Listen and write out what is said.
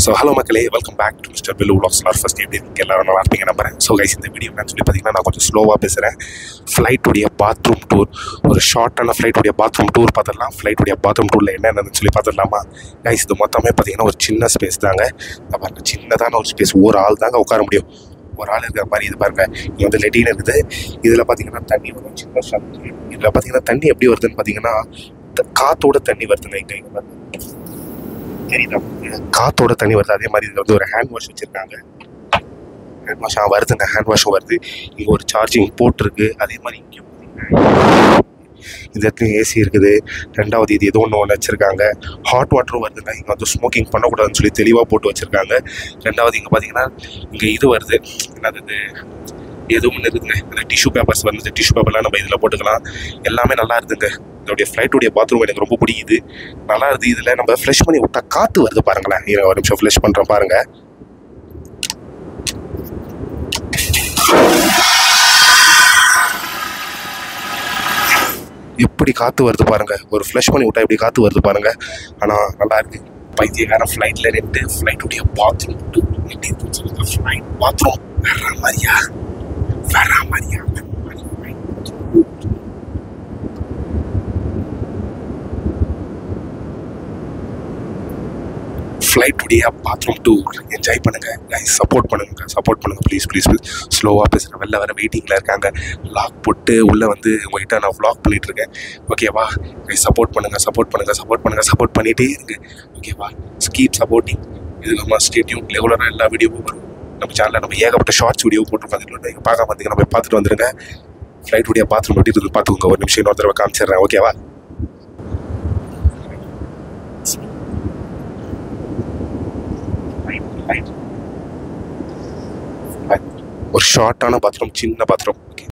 So hello மக்களே, welcome back to mister Billu vlogs. First எப்படி இருக்கு எல்லாரும் நல்லா இருப்பீங்க நம்புறேன். ஸோ கைஸ், இந்த வீடியோ நான் சொல்லி பார்த்தீங்கன்னா நான் கொஞ்சம் ஸ்லோவாக பேசுகிறேன். ஃப்ளைட்டுடைய பாத்ரூம் டூர், ஒரு ஷார்ட்டான ஃப்ளைட்டுடைய பாத்ரூம் டூர் பார்த்துடலாம். ஃப்ளைட்டுடைய பாத்ரூம் டூரில் என்னென்னு சொல்லி பார்த்துடலாமா கைஸ்? இது மொத்தமே பார்த்தீங்கன்னா ஒரு சின்ன ஸ்பேஸ் தாங்க. பாருங்க, சின்னதான ஒரு ஸ்பேஸ், ஒரு ஆள் தாங்க உட்கார முடியும். ஒரு ஆள் இருக்கிற மாதிரி. இது பாருங்க, இங்கே வந்து லெட்டின் இருக்குது. இதில் பார்த்தீங்கன்னா தண்ணி வரும், சின்ன ஷாப். இதில் பார்த்தீங்கன்னா தண்ணி எப்படி வருதுன்னு பார்த்தீங்கன்னா காத்தோட தண்ணி வருதுங்க. இங்கே தெரியுதா? காத்தோட தண்ணி வருது. அதே மாதிரி இதில் வந்து ஒரு ஹேண்ட் வாஷ் வச்சுருக்காங்க. ஹேண்ட் வாஷ் வருதுங்க, ஹேண்ட் வாஷும் வருது. இங்கே ஒரு சார்ஜிங் போர்ட் இருக்குது. அதே மாதிரி இங்கே இந்த இடத்துல ஏசி இருக்குது. ரெண்டாவது இது ஏதோ ஒன்று வச்சுருக்காங்க. ஹாட் வாட்டரும் வருதுங்க. இங்கே வந்து ஸ்மோக்கிங் பண்ணக்கூடாதுன்னு சொல்லி தெளிவாக போட்டு வச்சுருக்காங்க. ரெண்டாவது இங்கே பார்த்தீங்கன்னா இங்கே இது வருது, என்னது எதுவும் ஒன்று இருக்குதுங்க. அந்த டிஷ்யூ பேப்பர்ஸ் வந்து டிஷ்யூ பேப்பர்லாம் நம்ம இதில் போட்டுக்கலாம். எல்லாமே நல்லா இருக்குதுங்க. இதோடைய ஃப்ளைட்டுடைய பாத்ரூம் எனக்கு ரொம்ப பிடிக்குது, நல்லா இருக்குது. இதில் நம்ம ஃப்ரெஷ் பண்ணி விட்டா காற்று வருது பாருங்களேன். ஒரு நிமிஷம் ஃப்ரெஷ் பண்ணுறேன் பாருங்கள். எப்படி காற்று வருது பாருங்கள். ஒரு ஃப்ரெஷ் பண்ணி விட்டா எப்படி காற்று வருது பாருங்கள். ஆனால் நல்லா இருக்குது. பைத்தியக்கார ஃப்ளைட்டில் ரெண்டு ஃப்ளைட்டுடைய பாத்ரூம் எப்படி இருக்குன்னு சொல்லுங்க. ஃப்ளைட் பாத்ரூம் வேற மாதிரியா ஃப்ளைட்டுடைய பாத்ரூம் டூர் என்ஜாய் பண்ணுங்கள் கைஸ். சப்போர்ட் பண்ணுங்கள் ப்ளீஸ். ஸ்லோவாக பேசுகிறேன், வெளில வர வெயிட்டிங்கில் இருக்காங்க. லாக் போட்டு உள்ளே வந்து உங்கள்கிட்ட நான் வ்ளாக் பண்ணிகிட்ருக்கேன். ஓகேவா கைஸ்? சப்போர்ட் பண்ணுங்கள் பண்ணிகிட்டே இருங்க. ஓகேவா? Keep supporting. இது நம்ம ஸ்டேடியம் ரெகுலராக எல்லா வீடியோவும் வரும் நம்ம சேனலில். நம்ம ஏகப்பட்ட ஷார்ட்ஸ் வீடியோ போட்டு பார்த்துட்டு இங்கே பார்க்க பார்த்தீங்கன்னா போய் பார்த்துட்டு வந்துடுங்க. ஃப்ளைட்டுடைய பாத்ரூம் எப்படி இருக்குது பார்த்துக்கோங்க. ஒரு நிமிஷம் இன்னொரு தடவை காமிச்சிடுறேன். ஓகேவா? ஒரு ஷார்ட்டான பாத்ரூம், சின்ன பாத்ரூம்.